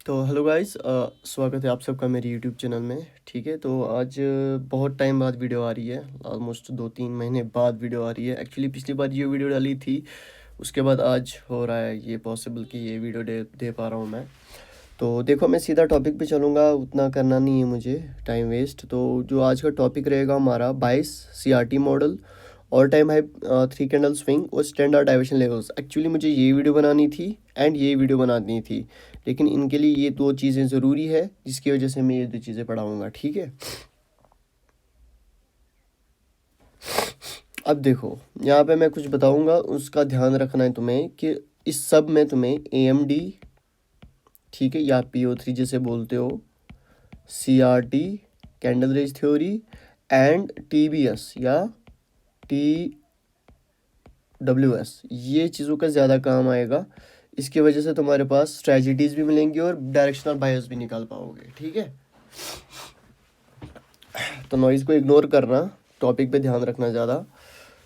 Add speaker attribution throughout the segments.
Speaker 1: तो hello guys, स्वागत है आप सबका मेरे यूट्यूब चैनल में। ठीक है, तो आज बहुत टाइम बाद वीडियो आ रही है। ऑलमोस्ट 2-3 महीने बाद वीडियो आ रही है। एक्चुअली पिछली बार ये वीडियो डाली थी, उसके बाद आज हो रहा है ये पॉसिबल कि ये वीडियो दे पा रहा हूँ मैं। तो देखो, मैं सीधा टॉपिक पे चलूँगा, उतना करना नहीं है मुझे टाइम वेस्ट। तो जो आज का टॉपिक रहेगा हमारा 22 CRT model, all time high 3 candle swing और स्टैंडर्ड डाइवर्शन लेवल्स। एक्चुअली मुझे ये वीडियो बनानी थी एंड ये वीडियो बनानी थी, लेकिन इनके लिए ये दो चीज़ें ज़रूरी है, जिसकी वजह से मैं ये दो चीज़ें पढ़ाऊँगा। ठीक है, अब देखो, यहाँ पे मैं कुछ बताऊँगा, उसका ध्यान रखना है तुम्हें कि इस सब में तुम्हें AMD, ठीक है, या PO3 जिसे बोलते हो, CRT candle range theory and TBS या TWS, ये चीज़ों का ज़्यादा काम आएगा। इसकी वजह से तुम्हारे पास स्ट्रेटजीज भी मिलेंगी और डायरेक्शनल बायस भी निकाल पाओगे। ठीक है, तो नॉइज़ को इग्नोर करना, टॉपिक पे ध्यान रखना ज़्यादा।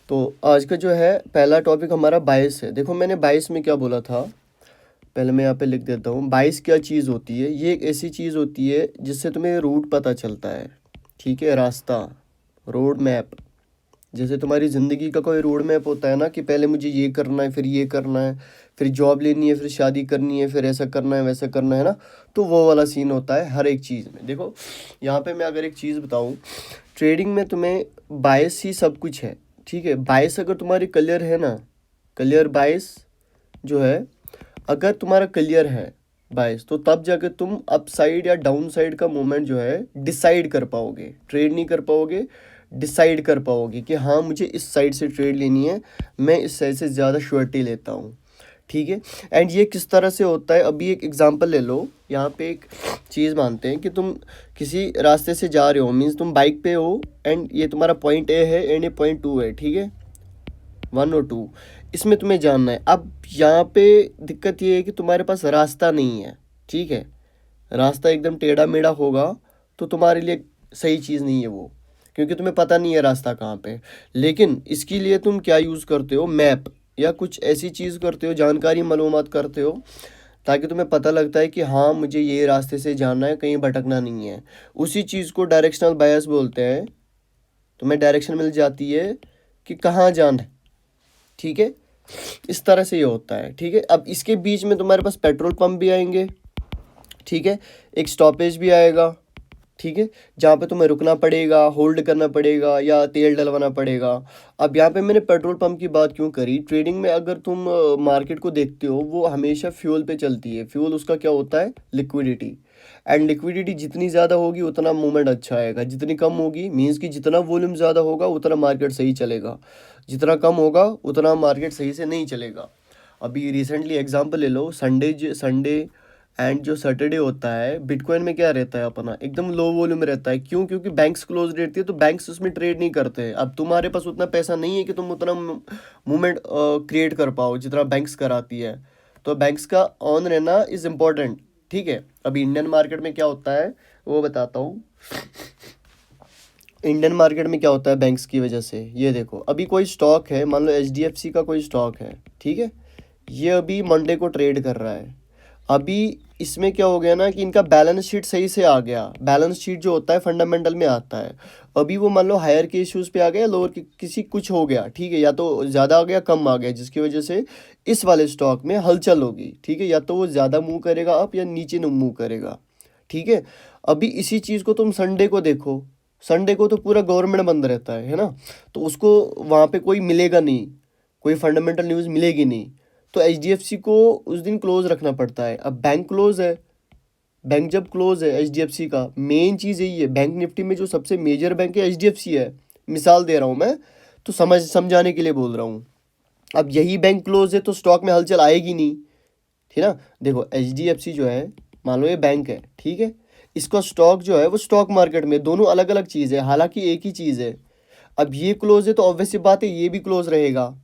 Speaker 1: तो आज का जो है पहला टॉपिक हमारा बायस है। देखो, मैंने बायस में क्या बोला था, पहले मैं यहाँ पे लिख देता हूँ। बायस क्या चीज़ होती है? ये एक ऐसी चीज़ होती है जिससे तुम्हें रूट पता चलता है। ठीक है, रास्ता, रोड मैप। जैसे तुम्हारी ज़िंदगी का कोई रोड मैप होता है ना, कि पहले मुझे ये करना है, फिर ये करना है, फिर जॉब लेनी है, फिर शादी करनी है, फिर ऐसा करना है, वैसा करना है ना। तो वो वाला सीन होता है हर एक चीज़ में। देखो, यहाँ पे मैं अगर एक चीज़ बताऊँ, ट्रेडिंग में तुम्हें बायस ही सब कुछ है। ठीक है, बायस अगर तुम्हारी क्लियर है ना, क्लियर बायस जो है, अगर तुम्हारा क्लियर है बायस, तो तब जाकर तुम अप साइड या डाउन साइड का मूवमेंट जो है डिसाइड कर पाओगे। ट्रेड नहीं कर पाओगे, डिसाइड कर पाओगे कि हाँ, मुझे इस साइड से ट्रेड लेनी है, मैं इस साइड से ज़्यादा श्योरिटी लेता हूँ। ठीक है, एंड ये किस तरह से होता है, अभी एक एग्जांपल ले लो। यहाँ पे एक चीज़ मानते हैं कि तुम किसी रास्ते से जा रहे हो, मीन्स तुम बाइक पे हो एंड ये तुम्हारा पॉइंट A है एंड ये पॉइंट 2 है। ठीक है, 1 और 2, इसमें तुम्हें जानना है। अब यहाँ पे दिक्कत ये है कि तुम्हारे पास रास्ता नहीं है। ठीक है, रास्ता एकदम टेढ़ा मेढ़ा होगा तो तुम्हारे लिए सही चीज़ नहीं है वो, क्योंकि तुम्हें पता नहीं है रास्ता कहाँ पे। लेकिन इसके लिए तुम क्या यूज़ करते हो? मैप या कुछ ऐसी चीज़ करते हो, जानकारी मालूमात करते हो, ताकि तुम्हें पता लगता है कि हाँ, मुझे ये रास्ते से जाना है, कहीं भटकना नहीं है। उसी चीज़ को डायरेक्शनल बायस बोलते हैं। तुम्हें डायरेक्शन मिल जाती है कि कहाँ जाना है। ठीक है, इस तरह से ये होता है। ठीक है, अब इसके बीच में तुम्हारे पास पेट्रोल पंप भी आएंगे। ठीक है, एक स्टॉपेज भी आएगा। ठीक है, जहाँ पे तुम्हें रुकना पड़ेगा, होल्ड करना पड़ेगा या तेल डलवाना पड़ेगा। अब यहाँ पे मैंने पेट्रोल पंप की बात क्यों करी? ट्रेडिंग में अगर तुम मार्केट को देखते हो, वो हमेशा फ्यूल पे चलती है। फ्यूल उसका क्या होता है? लिक्विडिटी। एंड लिक्विडिटी जितनी ज़्यादा होगी उतना मूवमेंट अच्छा आएगा, जितनी कम होगी मीन्स कि जितना वॉल्यूम ज़्यादा होगा उतना मार्केट सही चलेगा, जितना कम होगा उतना मार्केट सही से नहीं चलेगा। अभी रिसेंटली एग्जांपल ले लो, संडे एंड जो सैटरडे होता है, बिटकॉइन में क्या रहता है अपना, एकदम लो वॉल्यूम रहता है। क्यों? क्योंकि बैंक्स क्लोज रहती है, तो बैंक्स उसमें ट्रेड नहीं करते हैं। अब तुम्हारे पास उतना पैसा नहीं है कि तुम उतना मूवमेंट क्रिएट कर पाओ जितना बैंक्स कराती है। तो बैंक्स का ऑन रहना इज़ इम्पोर्टेंट। ठीक है, अभी इंडियन मार्केट में क्या होता है वो बताता हूँ। इंडियन मार्केट में क्या होता है बैंक्स की वजह से, ये देखो, अभी कोई स्टॉक है, मान लो HDFC का कोई स्टॉक है। ठीक है, ये अभी मंडे को ट्रेड कर रहा है। अभी इसमें क्या हो गया ना कि इनका बैलेंस शीट सही से आ गया। बैलेंस शीट जो होता है फंडामेंटल में आता है। अभी वो मान लो हायर के इश्यूज पे आ गया, लोअर की किसी कुछ हो गया। ठीक है, या तो ज़्यादा आ गया, कम आ गया, जिसकी वजह से इस वाले स्टॉक में हलचल होगी। ठीक है, या तो वो ज़्यादा मूव करेगा अप या नीचे मूव करेगा। ठीक है, अभी इसी चीज़ को तुम संडे को देखो। संडे को तो पूरा गवर्नमेंट बंद रहता है ना, तो उसको वहाँ पे कोई मिलेगा नहीं, कोई फंडामेंटल न्यूज़ मिलेगी नहीं। तो HDFC को उस दिन क्लोज रखना पड़ता है। अब बैंक क्लोज है, बैंक जब क्लोज है HDFC का, मेन चीज़ यही है। बैंक निफ्टी में जो सबसे मेजर बैंक है HDFC है, मिसाल दे रहा हूँ मैं, तो समझाने के लिए बोल रहा हूँ। अब यही बैंक क्लोज है तो स्टॉक में हलचल आएगी नहीं, ठीक ना। देखो, HDFC जो है, मान लो ये बैंक है। ठीक है, इसका स्टॉक जो है वो स्टॉक मार्केट में, दोनों अलग अलग चीज़ है, हालांकि एक ही चीज़ है। अब ये क्लोज है तो ऑब्वियस सी बात है ये भी क्लोज रहेगा।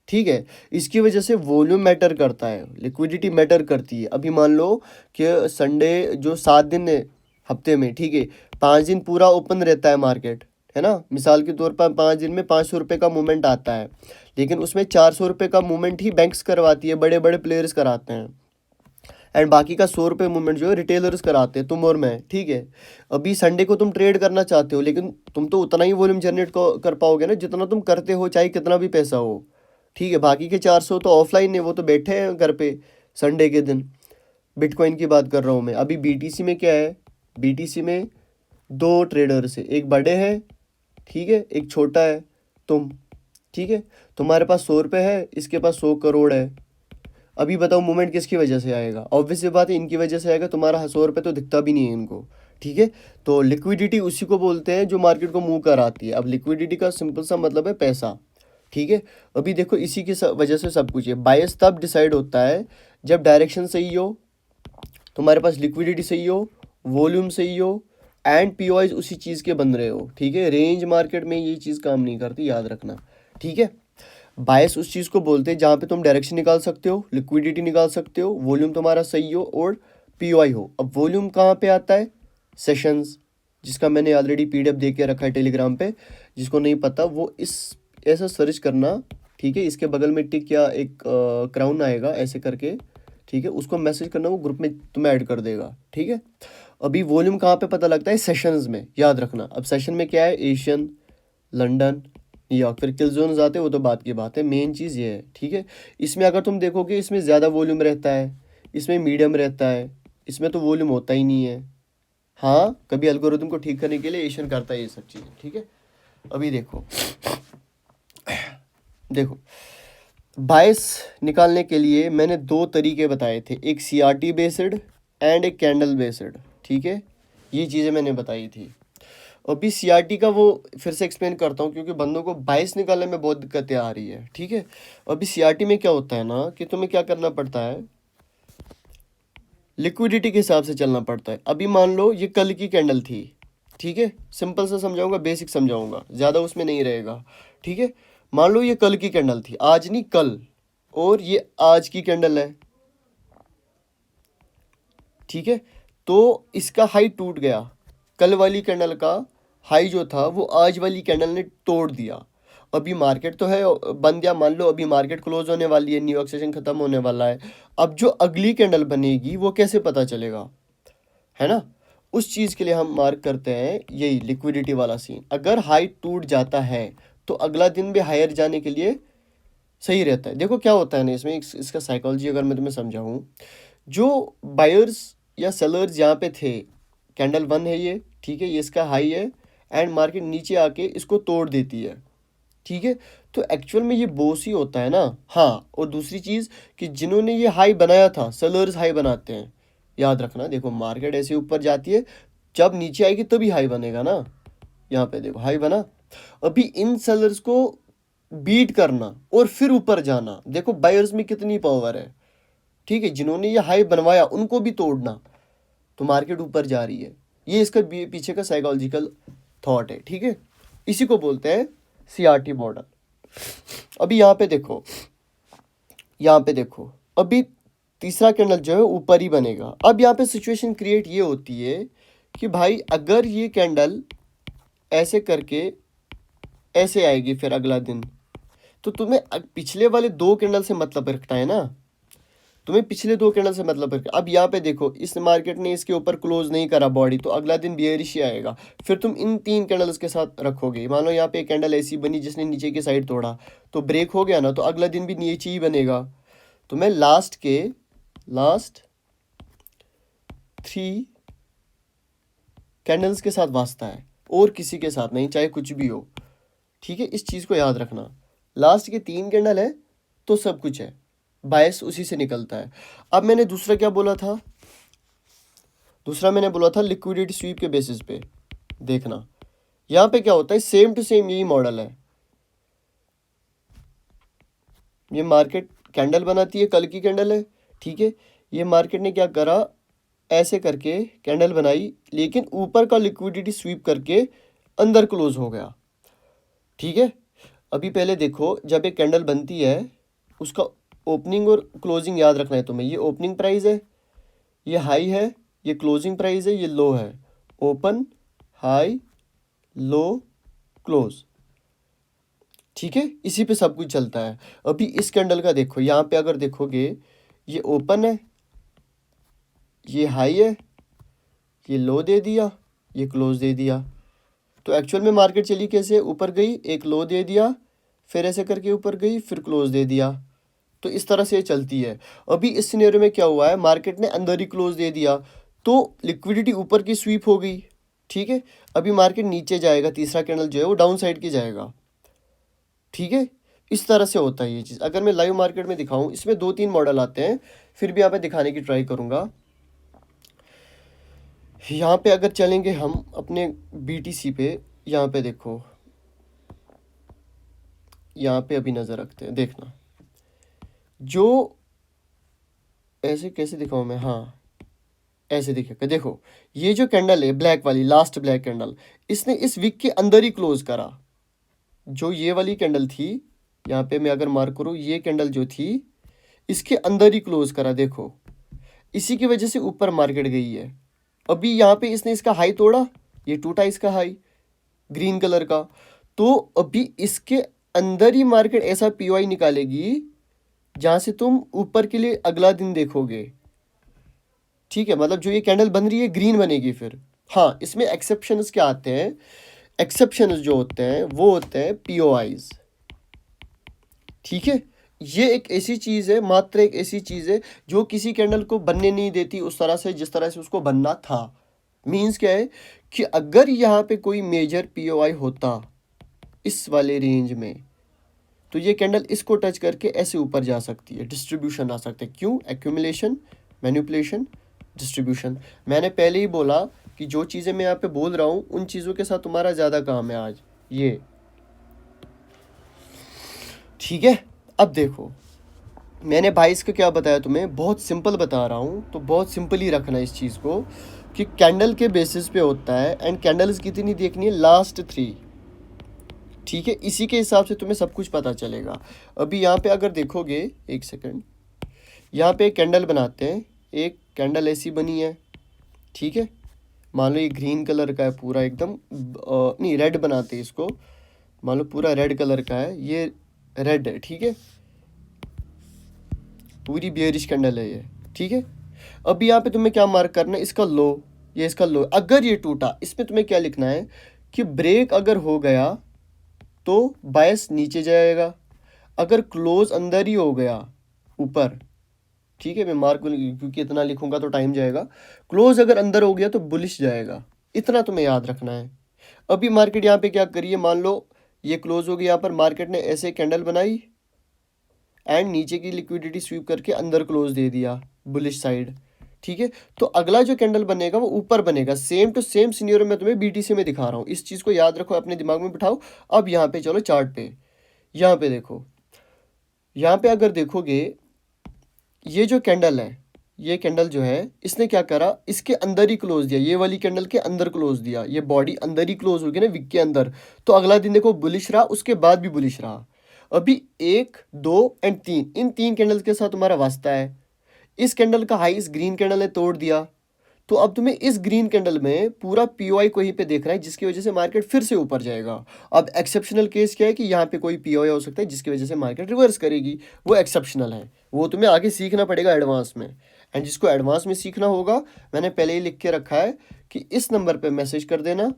Speaker 1: ठीक है, इसकी वजह से वॉल्यूम मैटर करता है, लिक्विडिटी मैटर करती है। अभी मान लो कि संडे जो 7 दिन है हफ्ते में, ठीक है, 5 दिन पूरा ओपन रहता है मार्केट, है ना। मिसाल के तौर पर 5 दिन में 500 रुपये का मूवमेंट आता है, लेकिन उसमें 400 रुपये का मूवमेंट ही बैंक्स करवाती है, बड़े बड़े प्लेयर्स कराते हैं। एंड बाकी का 100 रुपये मूवमेंट जो है रिटेलर्स कराते हैं, तुम और मैं, ठीक है। अभी संडे को तुम ट्रेड करना चाहते हो, लेकिन तुम तो उतना ही वॉल्यूम जनरेट कर पाओगे ना जितना तुम करते हो, चाहे कितना भी पैसा हो, ठीक है। बाकी के 400 तो ऑफलाइन है, वो तो बैठे हैं घर पे संडे के दिन। बिटकॉइन की बात कर रहा हूँ मैं। अभी बीटीसी में क्या है, बीटीसी में 2 ट्रेडर्स है, एक बड़े हैं, ठीक है, एक छोटा है, तुम, ठीक है। तुम्हारे पास 100 रुपये है, इसके पास 100 करोड़ है। अभी बताओ मूवमेंट किसकी वजह से आएगा? ऑब्वियस सी बात है इनकी वजह से आएगा, तुम्हारा 100 रुपये तो दिखता भी नहीं है इनको, ठीक है। तो लिक्विडिटी उसी को बोलते हैं जो मार्केट को मूव कराती है। अब लिक्विडिटी का सिंपल सा मतलब है पैसा, ठीक है। अभी देखो इसी की वजह से सब कुछ है। बायस तब डिसाइड होता है जब डायरेक्शन सही हो, तुम्हारे पास लिक्विडिटी सही हो, वॉल्यूम सही हो, एंड पीओआईज उसी चीज़ के बन रहे हो, ठीक है। रेंज मार्केट में ये चीज़ काम नहीं करती, याद रखना, ठीक है। बायस उस चीज़ को बोलते हैं जहाँ पे तुम डायरेक्शन निकाल सकते हो, लिक्विडिटी निकाल सकते हो, वॉल्यूम तुम्हारा सही हो और पीओआई हो। अब वॉल्यूम कहाँ पे आता है? सेशंस, जिसका मैंने ऑलरेडी पीडीएफ दे के रखा है टेलीग्राम पे। जिसको नहीं पता वो इस ऐसा सर्च करना, ठीक है। इसके बगल में टिक या एक क्राउन आएगा ऐसे करके, ठीक है, उसको मैसेज करना, वो ग्रुप में तुम्हें ऐड कर देगा, ठीक है। अभी वॉल्यूम कहाँ पे पता लगता है? सेशंस में, याद रखना। अब सेशन में क्या है? एशियन, लंदन, न्यूयॉर्क, फिर किल जोन्स आते हैं, वो तो बात की बात है, मेन चीज़ ये है, ठीक है। इसमें अगर तुम देखोगे इसमें ज़्यादा वॉल्यूम रहता है, इसमें मीडियम रहता है, इसमें तो वॉल्यूम होता ही नहीं है। हाँ, कभी एल्गोरिथम को ठीक करने के लिए एशियन करता है ये सब चीज़ें, ठीक है। अभी देखो देखो बायस निकालने के लिए मैंने 2 तरीके बताए थे, एक सीआरटी बेस्ड एंड एक कैंडल बेस्ड, ठीक है। ये चीज़ें मैंने बताई थी। अभी सीआरटी का वो फिर से एक्सप्लेन करता हूँ क्योंकि बंदों को बायस निकालने में बहुत दिक्कतें आ रही है, ठीक है। अभी सीआरटी में क्या होता है ना कि तुम्हें क्या करना पड़ता है, लिक्विडिटी के हिसाब से चलना पड़ता है। अभी मान लो ये कल की कैंडल थी, ठीक है, सिंपल सा समझाऊंगा, बेसिक समझाऊंगा, ज़्यादा उसमें नहीं रहेगा, ठीक है। मान लो ये कल की कैंडल थी, आज नहीं कल, और ये आज की कैंडल है, ठीक है। तो इसका हाई टूट गया, कल वाली कैंडल का हाई जो था वो आज वाली कैंडल ने तोड़ दिया। अभी मार्केट तो है बंद, या मान लो अभी मार्केट क्लोज होने वाली है, न्यूयॉर्क सेशन खत्म होने वाला है। अब जो अगली कैंडल बनेगी वो कैसे पता चलेगा, है ना? उस चीज़ के लिए हम मार्क करते हैं यही लिक्विडिटी वाला सीन। अगर हाई टूट जाता है तो अगला दिन भी हायर जाने के लिए सही रहता है। देखो क्या होता है ना इसमें, इसका साइकोलॉजी अगर मैं तुम्हें समझाऊँ, जो बायर्स या सेलर्स यहाँ पे थे, कैंडल 1 है ये, ठीक है, ये इसका हाई है, एंड मार्केट नीचे आके इसको तोड़ देती है, ठीक है। तो एक्चुअल में ये बोस ही होता है ना। हाँ, और दूसरी चीज़ कि जिन्होंने ये हाई बनाया था, सेलर्स हाई बनाते हैं, याद रखना। देखो मार्केट ऐसे ऊपर जाती है, जब नीचे आएगी तभी हाई बनेगा ना। यहाँ पे देखो हाई बना। अभी इन सेलर्स को बीट करना और फिर ऊपर जाना, देखो बायर्स में कितनी पावर है, ठीक है। जिन्होंने ये हाई बनवाया उनको भी तोड़ना, तो मार्केट ऊपर जा रही है। ये इसका पीछे का साइकोलॉजिकल थॉट है, ठीक है। इसी को बोलते हैं सीआरटी मॉडल। अभी यहाँ पे देखो, यहाँ पे देखो, अभी तीसरा कैंडल जो है ऊपर ही बनेगा। अब यहाँ पे सिचुएशन क्रिएट ये होती है कि भाई अगर ये कैंडल ऐसे करके ऐसे आएगी फिर अगला दिन, तो तुम्हें पिछले वाले 2 कैंडल से मतलब रखना है ना, तुम्हें पिछले 2 कैंडल से मतलब है। अब यहाँ पे देखो इस मार्केट ने इसके ऊपर क्लोज नहीं करा बॉडी, तो अगला दिन बियरिश ही आएगा। फिर तुम इन 3 कैंडल्स के साथ रखोगे। मान लो यहाँ पे एक कैंडल ऐसी बनी जिसने नीचे की साइड तोड़ा, तो ब्रेक हो गया ना, तो अगला दिन भी नीचे ही बनेगा। तो मैं लास्ट 3 कैंडल्स के साथ वास्ता है और किसी के साथ नहीं, चाहे कुछ भी हो, ठीक है। इस चीज़ को याद रखना, लास्ट के 3 कैंडल है तो सब कुछ है, बायस उसी से निकलता है। अब मैंने दूसरा क्या बोला था? दूसरा मैंने बोला था लिक्विडिटी स्वीप के बेसिस पे। देखना यहाँ पे क्या होता है, सेम टू सेम यही मॉडल है। ये मार्केट कैंडल बनाती है, कल की कैंडल है, ठीक है। ये मार्केट ने क्या करा, ऐसे करके कैंडल बनाई, लेकिन ऊपर का लिक्विडिटी स्वीप करके अंदर क्लोज हो गया, ठीक है। अभी पहले देखो, जब एक कैंडल बनती है उसका ओपनिंग और क्लोजिंग याद रखना है तुम्हें। ये ओपनिंग प्राइस है, ये हाई है, ये क्लोजिंग प्राइस है, ये लो है। ओपन, हाई, लो, क्लोज, ठीक है। इसी पे सब कुछ चलता है। अभी इस कैंडल का देखो, यहाँ पे अगर देखोगे ये ओपन है, ये हाई है, ये लो दे दिया, ये क्लोज दे दिया। तो एक्चुअल में मार्केट चली कैसे, ऊपर गई, एक लो दे दिया, फिर ऐसे करके ऊपर गई, फिर क्लोज दे दिया। तो इस तरह से ये चलती है। अभी इस सिनेरियो में क्या हुआ है, मार्केट ने अंदर ही क्लोज दे दिया, तो लिक्विडिटी ऊपर की स्वीप हो गई। ठीक है, अभी मार्केट नीचे जाएगा, तीसरा कैंडल जो है वो डाउन साइड की जाएगा। ठीक है, इस तरह से होता है ये चीज़। अगर मैं लाइव मार्केट में दिखाऊं, इसमें 2-3 मॉडल आते हैं, फिर भी यहाँ पे दिखाने की ट्राई करूंगा। यहाँ पे अगर चलेंगे हम अपने BTC पे, यहाँ पे देखो, यहाँ पे अभी नज़र रखते हैं, देखना जो ऐसे कैसे दिखाऊं मैं, हाँ ऐसे दिखेगा। देखो ये जो कैंडल है ब्लैक वाली, लास्ट ब्लैक कैंडल, इसने इस वीक के अंदर ही क्लोज करा। जो ये वाली कैंडल थी, यहाँ पे मैं अगर मार्क करूँ, ये कैंडल जो थी इसके अंदर ही क्लोज करा। देखो इसी की वजह से ऊपर मार्केट गई है। अभी यहाँ पे इसने इसका हाई तोड़ा, ये टूटा इसका हाई ग्रीन कलर का, तो अभी इसके अंदर ही मार्केट ऐसा POI निकालेगी जहां से तुम ऊपर के लिए अगला दिन देखोगे। ठीक है, मतलब जो ये कैंडल बन रही है ग्रीन बनेगी फिर। हाँ, इसमें एक्सेप्शंस क्या आते हैं, एक्सेप्शंस जो होते हैं वो होते हैं POIs। ठीक है, ये एक ऐसी चीज़ है, मात्र एक ऐसी चीज़ है जो किसी कैंडल को बनने नहीं देती उस तरह से जिस तरह से उसको बनना था। मीन्स क्या है कि अगर यहाँ पे कोई मेजर POI होता इस वाले रेंज में, तो ये कैंडल इसको टच करके ऐसे ऊपर जा सकती है, डिस्ट्रीब्यूशन आ सकता है। क्यों, एक्यूमुलेशन, मैनिपुलेशन, डिस्ट्रीब्यूशन। मैंने पहले ही बोला कि जो चीज़ें मैं यहाँ पे बोल रहा हूँ उन चीज़ों के साथ तुम्हारा ज़्यादा काम है आज ये। ठीक है, अब देखो मैंने 22 का क्या बताया तुम्हें, बहुत सिंपल बता रहा हूँ, तो बहुत सिंपल ही रखना इस चीज़ को कि कैंडल के बेसिस पे होता है। एंड कैंडल्स कितनी देखनी है, लास्ट 3। ठीक है, इसी के हिसाब से तुम्हें सब कुछ पता चलेगा। अभी यहाँ पे अगर देखोगे, एक सेकंड, यहाँ पे एक कैंडल बनाते हैं, एक कैंडल ऐसी बनी है। ठीक है, मान लो ये ग्रीन कलर का है पूरा एकदम, नहीं रेड बनाते हैं इसको, मान लो पूरा रेड कलर का है, ये रेड है। ठीक है, पूरी बियरिश कैंडल है ये। ठीक है, अभी यहाँ पे तुम्हें क्या मार्क करना है, इसका लो, ये इसका लो। अगर ये टूटा, इसमें तुम्हें क्या लिखना है कि ब्रेक अगर हो गया तो बायस नीचे जाएगा, अगर क्लोज अंदर ही हो गया ऊपर। ठीक है, मैं मार्क क्योंकि इतना लिखूंगा तो टाइम जाएगा। क्लोज अगर अंदर हो गया तो बुलिश जाएगा, इतना तुम्हें याद रखना है। अभी मार्केट यहाँ पे क्या करिए, मान लो ये क्लोज हो गया, यहाँ पर मार्केट ने ऐसे कैंडल बनाई एंड नीचे की लिक्विडिटी स्वीप करके अंदर क्लोज दे दिया बुलिश साइड। ठीक है, तो अगला जो कैंडल बनेगा वो ऊपर बनेगा। सेम टू सेम सिनेरियो में तुम्हें BTC में दिखा रहा हूँ, इस चीज़ को याद रखो, अपने दिमाग में बिठाओ। अब यहाँ पे चलो चार्ट पे, यहाँ पे देखो, यहाँ पे अगर देखोगे ये जो कैंडल है, ये कैंडल जो है इसने क्या करा, इसके अंदर ही क्लोज दिया, ये वाली कैंडल के अंदर क्लोज दिया, ये बॉडी अंदर ही क्लोज हो गई ना विक के अंदर। तो अगला दिन देखो बुलिश रहा, उसके बाद भी बुलिश रहा। अभी 1, 2 एंड 3, इन 3 कैंडल्स के साथ तुम्हारा वास्ता है। इस कैंडल का हाई इस ग्रीन कैंडल ने तोड़ दिया, तो अब तुम्हें इस ग्रीन कैंडल में पूरा POI को ही पे देखना है, जिसकी वजह से मार्केट फिर से ऊपर जाएगा। अब एक्सेप्शनल केस क्या है कि यहाँ पे कोई POI हो सकता है जिसकी वजह से मार्केट रिवर्स करेगी, वो एक्सेप्शनल है, वो तुम्हें आगे सीखना पड़ेगा एडवांस में। एंड जिसको एडवांस में सीखना होगा, मैंने पहले ही लिख के रखा है कि इस नंबर पर मैसेज कर देना,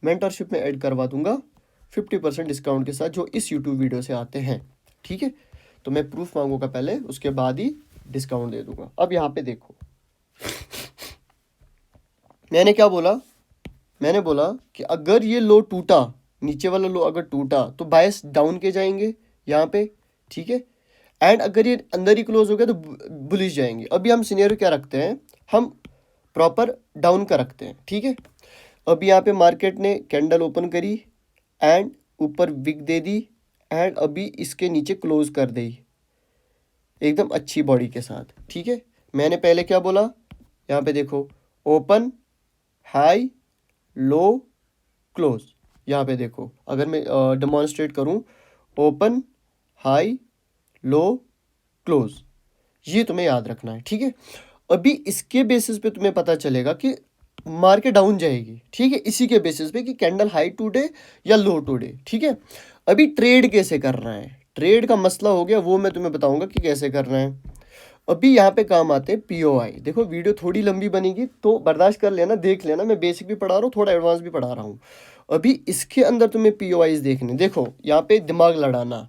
Speaker 1: मेंटरशिप में ऐड करवा दूंगा 50% डिस्काउंट के साथ, जो इस यूट्यूब वीडियो से आते हैं। ठीक है, तो मैं प्रूफ मांगूंगा पहले, उसके बाद ही डिस्काउंट दे दूंगा। अब यहाँ पे देखो मैंने क्या बोला, मैंने बोला कि अगर ये लो टूटा, नीचे वाला लो अगर टूटा तो बायस डाउन के जाएंगे यहाँ पे। ठीक है, एंड अगर ये अंदर ही क्लोज हो गया तो बुलिश जाएंगे। अभी हम सिनेरियो क्या रखते हैं, हम प्रॉपर डाउन का रखते हैं। ठीक है, अभी यहाँ पे मार्केट ने कैंडल ओपन करी एंड ऊपर विक दे दी, एंड अभी इसके नीचे क्लोज कर दी एकदम अच्छी बॉडी के साथ। ठीक है, मैंने पहले क्या बोला, यहाँ पे देखो, ओपन, हाई, लो, क्लोज। यहाँ पे देखो, अगर मैं डेमोन्स्ट्रेट करूँ, ओपन, हाई, लो, क्लोज, ये तुम्हें याद रखना है। ठीक है, अभी इसके बेसिस पे तुम्हें पता चलेगा कि मार्केट डाउन जाएगी। ठीक है, इसी के बेसिस पे कि कैंडल हाई टुडे या लो टुडे। ठीक है, अभी ट्रेड कैसे करना है, ट्रेड का मसला हो गया, वो मैं तुम्हें बताऊंगा कि कैसे करना है। अभी यहाँ पे काम आते हैं पीओआई। देखो वीडियो थोड़ी लंबी बनेगी तो बर्दाश्त कर लेना, देख लेना, मैं बेसिक भी पढ़ा रहा हूँ, थोड़ा एडवांस भी पढ़ा रहा हूँ। अभी इसके अंदर तुम्हें पीओआईज देखने, देखो यहाँ पे दिमाग लड़ाना,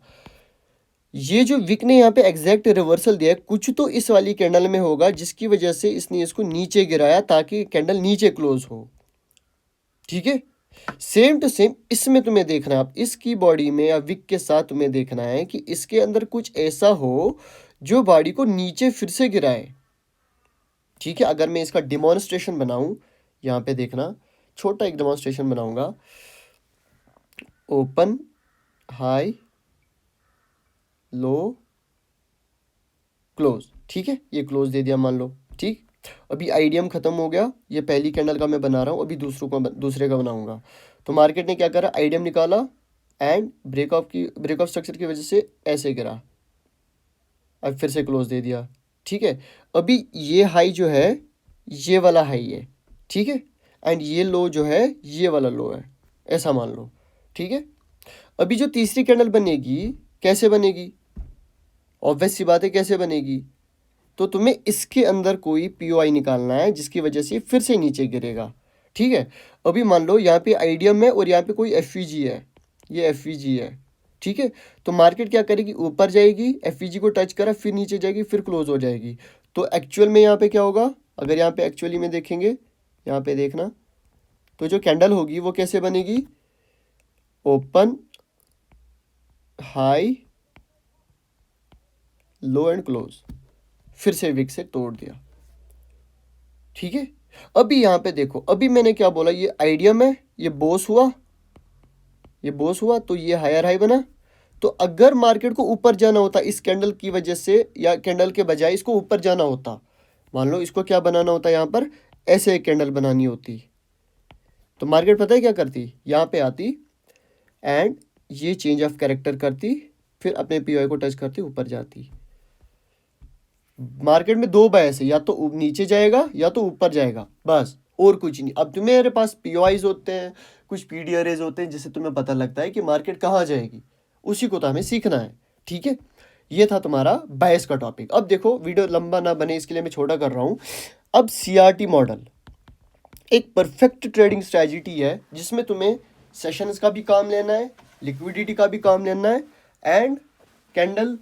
Speaker 1: ये जो विक ने यहाँ पे एग्जैक्ट रिवर्सल दिया है, कुछ तो इस वाली कैंडल में होगा जिसकी वजह से इसने इसको नीचे गिराया ताकि कैंडल नीचे क्लोज हो। ठीक है, सेम टू सेम इसमें तुम्हें देखना है, आप इसकी बॉडी में या विक के साथ तुम्हें देखना है कि इसके अंदर कुछ ऐसा हो जो बॉडी को नीचे फिर से गिराए। ठीक है, अगर मैं इसका डिमॉन्स्ट्रेशन बनाऊं, यहाँ पे देखना, छोटा एक डिमॉन्स्ट्रेशन बनाऊंगा, ओपन हाई लो क्लोज। ठीक है, ये क्लोज दे दिया मान लो। ठीक, अभी आईडीएम खत्म हो गया, ये पहली कैंडल का मैं बना रहा हूँ, अभी दूसरे का बनाऊंगा। तो मार्केट ने क्या करा, आईडीएम निकाला एंड ब्रेकऑफ स्ट्रक्चर की वजह से ऐसे गिरा, अब फिर से क्लोज दे दिया। ठीक है, अभी ये हाई जो है ये वाला हाई है, ठीक है, एंड ये लो जो है ये वाला लो है, ऐसा मान लो। ठीक है, अभी जो तीसरी कैंडल बनेगी कैसे बनेगी, ऑब्वियस सी बात है कैसे बनेगी, तो तुम्हें इसके अंदर कोई पीओआई निकालना है जिसकी वजह से फिर से नीचे गिरेगा। ठीक है, अभी मान लो यहाँ पे आईडीएम है और यहाँ पे कोई एफवीजी है, ये एफवीजी है। ठीक है, तो मार्केट क्या करेगी, ऊपर जाएगी, एफवीजी को टच करा, फिर नीचे जाएगी, फिर क्लोज हो जाएगी। तो एक्चुअल में यहाँ पे क्या होगा, अगर यहाँ पे एक्चुअली में देखेंगे, यहाँ पे देखना, तो जो कैंडल होगी वो कैसे बनेगी, open high low and close, फिर से विक से तोड़ दिया। ठीक है, अभी यहाँ पे देखो, अभी मैंने क्या बोला, ये आइडियम है, ये बोस हुआ, ये बोस हुआ, तो ये हायर हाई बना। तो अगर मार्केट को ऊपर जाना होता इस कैंडल की वजह से, या कैंडल के बजाय इसको ऊपर जाना होता, मान लो इसको क्या बनाना होता, यहाँ पर ऐसे एक कैंडल बनानी होती, तो मार्केट पता है क्या करती, यहाँ पे आती एंड ये चेंज ऑफ कैरेक्टर करती, फिर अपने पीओआई को टच करती, ऊपर जाती। मार्केट में दो बायस है, या तो नीचे जाएगा या तो ऊपर जाएगा, बस और कुछ नहीं। अब तुम्हारे पास पीओआईज होते हैं, कुछ पीडीआरएज होते हैं, जिससे तुम्हें पता लगता है कि मार्केट कहाँ जाएगी, उसी को तो हमें सीखना है। ठीक है, ये था तुम्हारा बायस का टॉपिक। अब देखो वीडियो लंबा ना बने इसके लिए मैं छोटा कर रहा हूँ। अब सीआरटी मॉडल एक परफेक्ट ट्रेडिंग स्ट्रैटेजी है जिसमें तुम्हें सेशंस का भी काम लेना है, लिक्विडिटी का भी काम लेना है, एंड कैंडल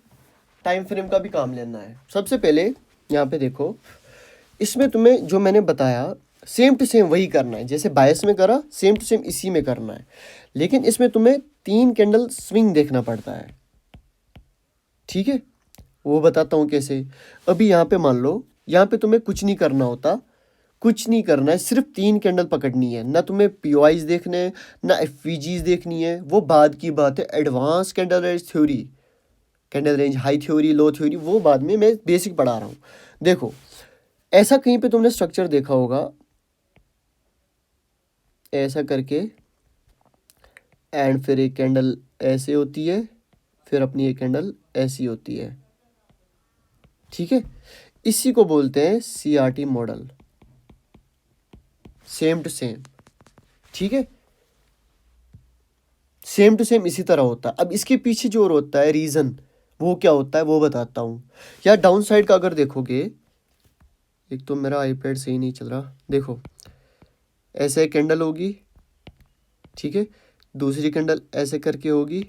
Speaker 1: टाइम फ्रेम का भी काम लेना है। सबसे पहले यहाँ पे देखो, इसमें तुम्हें जो मैंने बताया सेम टू सेम वही करना है, जैसे बायस में करा सेम टू सेम इसी में करना है, लेकिन इसमें तुम्हें 3 कैंडल स्विंग देखना पड़ता है। ठीक है, वो बताता हूँ कैसे। अभी यहाँ पे मान लो, यहाँ पे तुम्हें कुछ नहीं करना होता, कुछ नहीं करना है, सिर्फ 3 कैंडल पकड़नी है, ना तुम्हें पीओआईज देखने हैं ना एफवीजीज देखनी है, वो बाद की बात है। Advance candle range theory, candle range high theory low theory, वो बाद में, मैं बेसिक पढ़ा रहा हूँ। देखो ऐसा कहीं पे तुमने स्ट्रक्चर देखा होगा, ऐसा करके, एंड फिर एक कैंडल ऐसे होती है, फिर अपनी एक कैंडल ऐसी होती है। ठीक है, इसी को बोलते हैं CRT model, same to same. ठीक है, सेम टू सेम इसी तरह होता है। अब इसके पीछे जो होता है रीज़न, वो क्या होता है वो बताता हूँ। या डाउन साइड का अगर देखोगे, एक तो मेरा आईपैड सही नहीं चल रहा, देखो ऐसे एक कैंडल होगी, ठीक है, दूसरी कैंडल ऐसे करके होगी,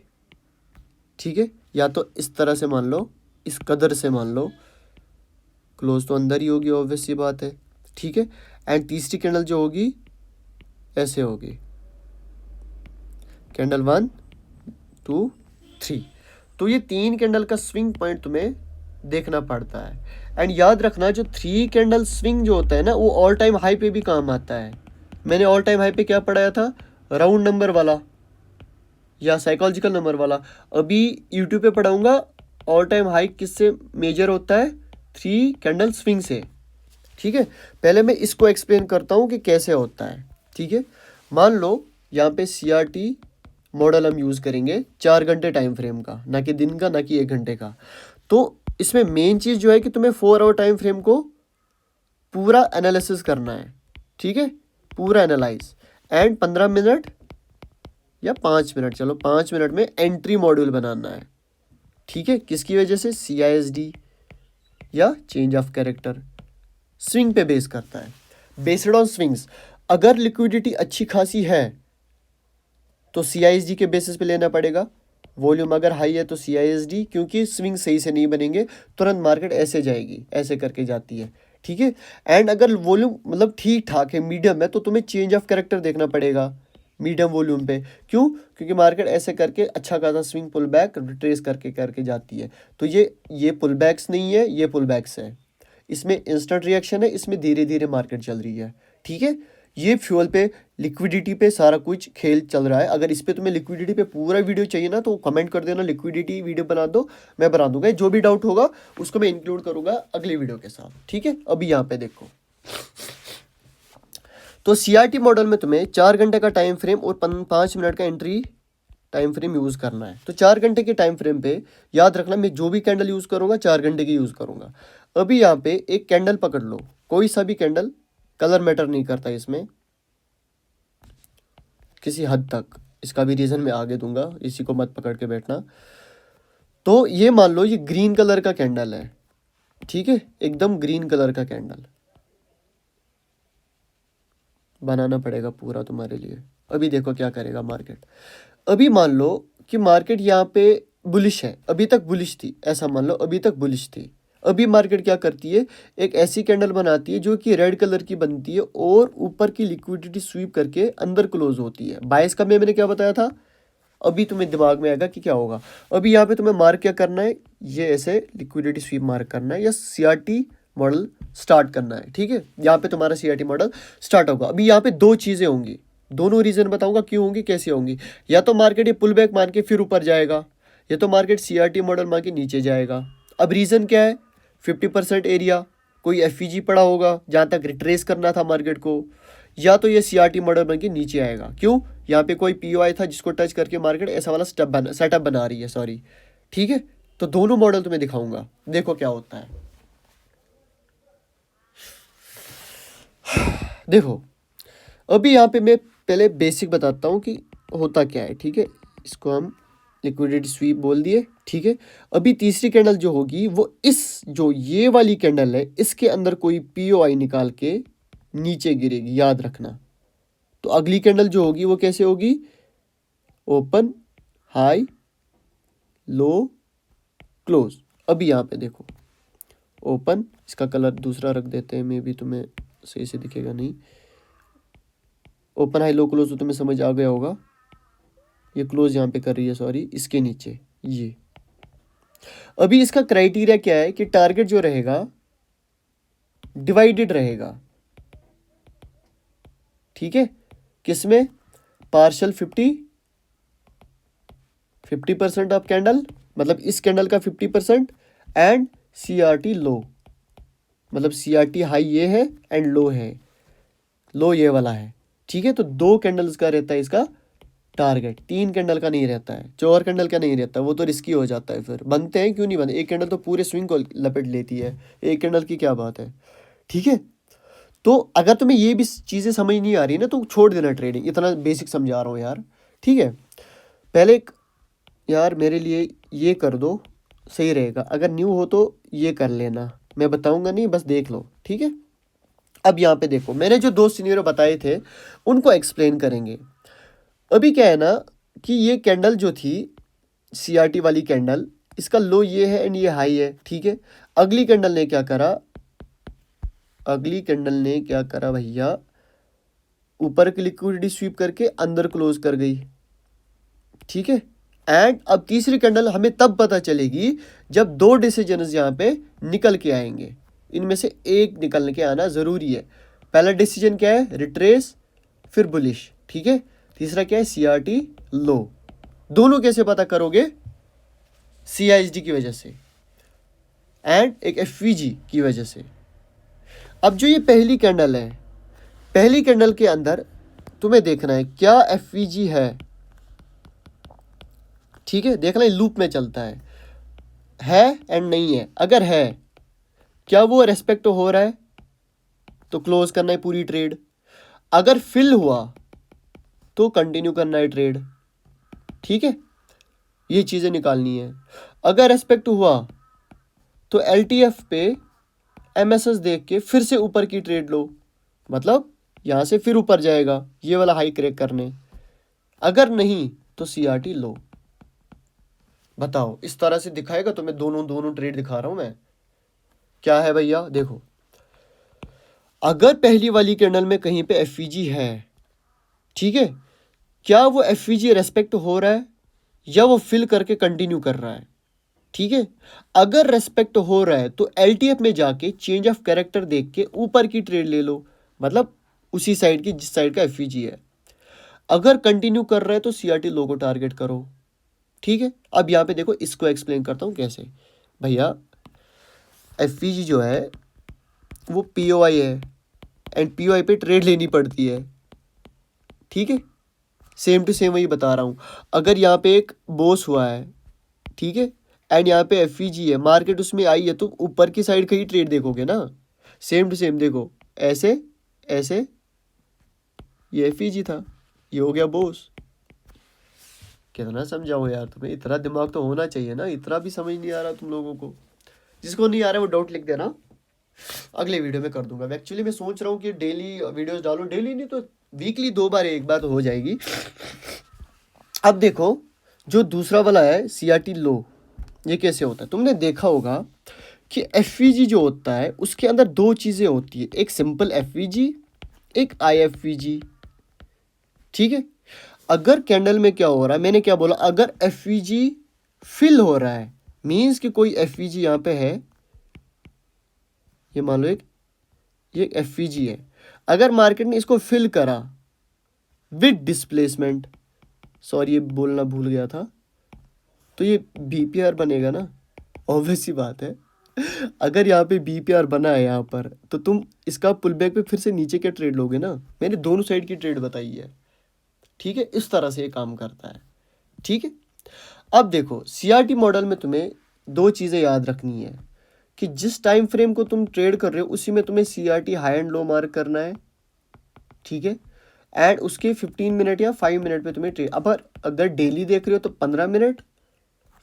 Speaker 1: ठीक है, या तो इस तरह से मान लो, इस कदर से मान लो, क्लोज तो अंदर ही होगी, ऑब्वियस सी बात है। ठीक है, एंड तीसरी कैंडल जो होगी ऐसे होगी, कैंडल 1 2 3। तो ये 3 कैंडल का स्विंग पॉइंट तुम्हें देखना पड़ता है। एंड याद रखना, जो 3 कैंडल स्विंग जो होता है ना, वो ऑल टाइम हाई पे भी काम आता है। मैंने ऑल टाइम हाई पे क्या पढ़ाया था, राउंड नंबर वाला या साइकोलॉजिकल नंबर वाला। अभी यूट्यूब पे पढ़ाऊंगा ऑल टाइम हाई किससे मेजर होता है, 3 कैंडल स्विंग से। ठीक है, पहले मैं इसको एक्सप्लेन करता हूँ कि कैसे होता है। ठीक है, मान लो यहाँ पे सीआरटी मॉडल हम यूज़ करेंगे 4 घंटे टाइम फ्रेम का, ना कि दिन का, ना कि 1 घंटे का। तो इसमें मेन चीज़ जो है कि तुम्हें 4 आवर टाइम फ्रेम को पूरा एनालिसिस करना है। ठीक है, पूरा एनालाइज, एंड 15 मिनट या 5 मिनट, चलो 5 मिनट में एंट्री मॉड्यूल बनाना है। ठीक है, किसकी वजह से, CISD, या चेंज ऑफ कैरेक्टर, स्विंग पे बेस करता है, बेस्ड ऑन स्विंग्स। अगर लिक्विडिटी अच्छी खासी है तो CISD के बेसिस पे लेना पड़ेगा, वॉल्यूम अगर हाई है तो CISD, क्योंकि स्विंग सही से नहीं बनेंगे, तुरंत मार्केट ऐसे जाएगी, ऐसे करके जाती है, ठीक है। एंड अगर वॉल्यूम मतलब ठीक ठाक है, मीडियम है, तो तुम्हें चेंज ऑफ कैरेक्टर देखना पड़ेगा मीडियम वॉल्यूम पे। क्यों? क्योंकि मार्केट ऐसे करके अच्छा खासा स्विंग पुल बैक रिट्रेस करके करके जाती है। तो ये पुल बैक्स नहीं है, ये पुल बैक्स है, इसमें इंस्टेंट रिएक्शन है, इसमें धीरे धीरे मार्केट चल रही है, ठीक है। ये फ्यूल पे, लिक्विडिटी पे सारा कुछ खेल चल रहा है। अगर इस पे तुम्हें लिक्विडिटी पे पूरा वीडियो चाहिए ना तो कमेंट कर देना, लिक्विडिटी वीडियो बना दो, मैं बना दूंगा। जो भी डाउट होगा उसको मैं इंक्लूड करूंगा अगली वीडियो के साथ, ठीक है। अभी यहाँ पे देखो, तो CRT मॉडल में तुम्हें 4 घंटे का टाइम फ्रेम और 5 मिनट का एंट्री टाइम फ्रेम यूज़ करना है। तो 4 घंटे के टाइम फ्रेम पे याद रखना, मैं जो भी कैंडल यूज़ करूँगा 4 घंटे की यूज़ करूँगा। अभी यहाँ पे एक कैंडल पकड़ लो, कोई सा भी कैंडल, कलर मैटर नहीं करता इसमें किसी हद तक, इसका भी रीज़न मैं आगे दूंगा, इसी को मत पकड़ के बैठना। तो ये मान लो ये ग्रीन कलर का कैंडल है, ठीक है, एकदम ग्रीन कलर का कैंडल बनाना पड़ेगा पूरा तुम्हारे लिए। अभी देखो क्या करेगा मार्केट। अभी मान लो कि मार्केट यहाँ पे बुलिश है, अभी तक बुलिश थी, ऐसा मान लो अभी तक बुलिश थी। अभी मार्केट क्या करती है, एक ऐसी कैंडल बनाती है जो कि रेड कलर की बनती है और ऊपर की लिक्विडिटी स्वीप करके अंदर क्लोज होती है। बायस का मैंने क्या बताया था, अभी तुम्हें दिमाग में आएगा कि क्या होगा। अभी यहाँ पे तुम्हें मार्क क्या करना है, ये ऐसे लिक्विडिटी स्वीप मार्क करना है या CRT मॉडल स्टार्ट करना है, ठीक है। यहाँ पे तुम्हारा CRT मॉडल स्टार्ट होगा। अभी यहाँ पे दो चीज़ें होंगी, दोनों रीजन बताऊंगा क्यों होंगी, कैसे होंगी। या तो मार्केट ये पुल बैक मान के फिर ऊपर जाएगा, या तो मार्केट CRT मॉडल मान के नीचे जाएगा। अब रीज़न क्या है, 50% एरिया कोई FVG पड़ा होगा जहाँ तक रिट्रेस करना था मार्केट को, या तो ये CRT मॉडल बन के नीचे आएगा। क्यों? यहाँ पे कोई POI था जिसको टच करके मार्केट ऐसा वाला सेटअप बना रही है, सॉरी, ठीक है। तो दोनों मॉडल तुम्हें दिखाऊंगा, देखो क्या होता है। देखो अभी यहाँ पे मैं पहले बेसिक बताता हूँ कि होता क्या है, ठीक है। इसको हम लिक्विडिटी स्वीप बोल दिए, ठीक है। अभी तीसरी कैंडल जो होगी वो इस जो ये वाली कैंडल है इसके अंदर कोई POI निकाल के नीचे गिरेगी, याद रखना। तो अगली कैंडल जो होगी वो कैसे होगी, ओपन हाई लो क्लोज। अभी यहाँ पे देखो ओपन, इसका कलर दूसरा रख देते हैं, मे भी तुम्हें सही से दिखेगा नहीं। ओपन हाई लो क्लोज तो तुम्हें समझ आ गया होगा। ये क्लोज यहाँ पे कर रही है, सॉरी, इसके नीचे ये। अभी इसका क्राइटेरिया क्या है कि टारगेट जो रहेगा डिवाइडेड रहेगा, ठीक है। किसमें, पार्शल 50% ऑफ कैंडल, मतलब इस कैंडल का 50%, एंड CRT लो, मतलब CRT हाई ये है एंड लो है, लो ये वाला है, ठीक है। तो 2 कैंडल्स का रहता है इसका टारगेट, 3 कैंडल का नहीं रहता है, 4 कैंडल का नहीं रहता, वो तो रिस्की हो जाता है। फिर बनते हैं क्यों नहीं बनते, एक कैंडल तो पूरे स्विंग को लपेट लेती है, एक कैंडल की क्या बात है, ठीक है। तो अगर तुम्हें ये भी चीज़ें समझ नहीं आ रही ना तो छोड़ देना ट्रेडिंग, इतना बेसिक समझा रहा हूँ यार, ठीक है। पहले यार मेरे लिए ये कर दो, सही रहेगा। अगर न्यू हो तो ये कर लेना, मैं बताऊंगा नहीं, बस देख लो, ठीक है। अब यहाँ पे देखो, मैंने जो 2 सिनेरियो बताए थे उनको एक्सप्लेन करेंगे। अभी क्या है ना कि ये कैंडल जो थी CRT वाली कैंडल, इसका लो ये है एंड ये हाई है, ठीक है। अगली कैंडल ने क्या करा, अगली कैंडल ने क्या करा भैया, ऊपर की लिक्विडिटी स्वीप करके अंदर क्लोज कर गई, ठीक है। एंड अब तीसरी कैंडल हमें तब पता चलेगी जब 2 डिसीजन यहाँ पे निकल के आएंगे, इनमें से एक निकल के आना ज़रूरी है। पहला डिसीजन क्या है, रिट्रेस, फिर बुलिश, ठीक है। तीसरा क्या है, CRT लो। दोनों कैसे पता करोगे, CISD की वजह से एंड एक FVG की वजह से। अब जो ये पहली कैंडल है, पहली कैंडल के अंदर तुम्हें देखना है क्या FVG है, ठीक है। देखना है लूप में चलता है एंड नहीं है। अगर है, क्या वो रेस्पेक्ट हो रहा है तो क्लोज करना है पूरी ट्रेड। अगर फिल हुआ तो कंटिन्यू करना है ट्रेड, ठीक है। ये चीज़ें निकालनी है। अगर रेस्पेक्ट हुआ तो LTF पे MSS देख के फिर से ऊपर की ट्रेड लो, मतलब यहाँ से फिर ऊपर जाएगा ये वाला हाई क्रैक करने, अगर नहीं तो CRT लो। बताओ, इस तरह से दिखाएगा तो मैं दोनों ट्रेड दिखा रहा हूं मैं। क्या है भैया, देखो अगर पहली वाली कैंडल में कहीं पे FVG है, ठीक है, क्या वो FVG रेस्पेक्ट हो रहा है या वो फिल करके कंटिन्यू कर रहा है, ठीक है। अगर रेस्पेक्ट हो रहा है तो LTF में जाके चेंज ऑफ कैरेक्टर देख के ऊपर की ट्रेड ले लो, मतलब उसी साइड की जिस साइड का FVG है। अगर कंटिन्यू कर रहा है तो CRT लो को टारगेट करो, ठीक है। अब यहाँ पे देखो, इसको एक्सप्लेन करता हूँ कैसे। भैया FVG जो है वो POI है, एंड POI पे ट्रेड लेनी पड़ती है, ठीक है। सेम टू सेम वही बता रहा हूँ। अगर यहाँ पे एक बोस हुआ है, ठीक है, एंड यहाँ पे FVG है, मार्केट उसमें आई है, तो ऊपर की साइड का ही ट्रेड देखोगे ना। सेम टू सेम देखो, ऐसे ऐसे ये FVG था, ये हो गया बोस। कितना समझाओ यार तुम्हें, इतना दिमाग तो होना चाहिए ना, इतना भी समझ नहीं आ रहा तुम लोगों को। जिसको नहीं आ रहा है वो डाउट लिख देना, अगले वीडियो में कर दूंगा। एक्चुअली मैं सोच रहा हूँ कि डेली वीडियोस डालूं, डेली नहीं तो वीकली 2 बार एक बार तो हो जाएगी। अब देखो, जो दूसरा वाला है CRT लो, ये कैसे होता है। तुमने देखा होगा कि FVG जो होता है उसके अंदर 2 चीज़ें होती है, एक सिंपल FVG, एक IFVG, ठीक है। अगर कैंडल में क्या हो रहा है, मैंने क्या बोला, अगर FVG फिल हो रहा है, मीन्स कि कोई FVG यहाँ पे है, ये मान लो ये FVG है, अगर मार्केट ने इसको फिल करा विद डिस्प्लेसमेंट, सॉरी ये बोलना भूल गया था, तो ये BPR बनेगा ना, ऑब्वियस सी बात है। अगर यहाँ पे BPR बना है यहाँ पर, तो तुम इसका पुल बैक पे फिर से नीचे के ट्रेड लोगे ना। मैंने दोनों साइड की ट्रेड बताई है, ठीक है। इस तरह से ये काम करता है, ठीक है। अब देखो CRT मॉडल में तुम्हें 2 चीज़ें याद रखनी है कि जिस टाइम फ्रेम को तुम ट्रेड कर रहे हो उसी में तुम्हें CRT high and low mark करना है, ठीक है। एंड उसके 15 मिनट या 5 मिनट पे तुम्हें ट्रेड, अब अगर डेली देख रहे हो तो 15 मिनट,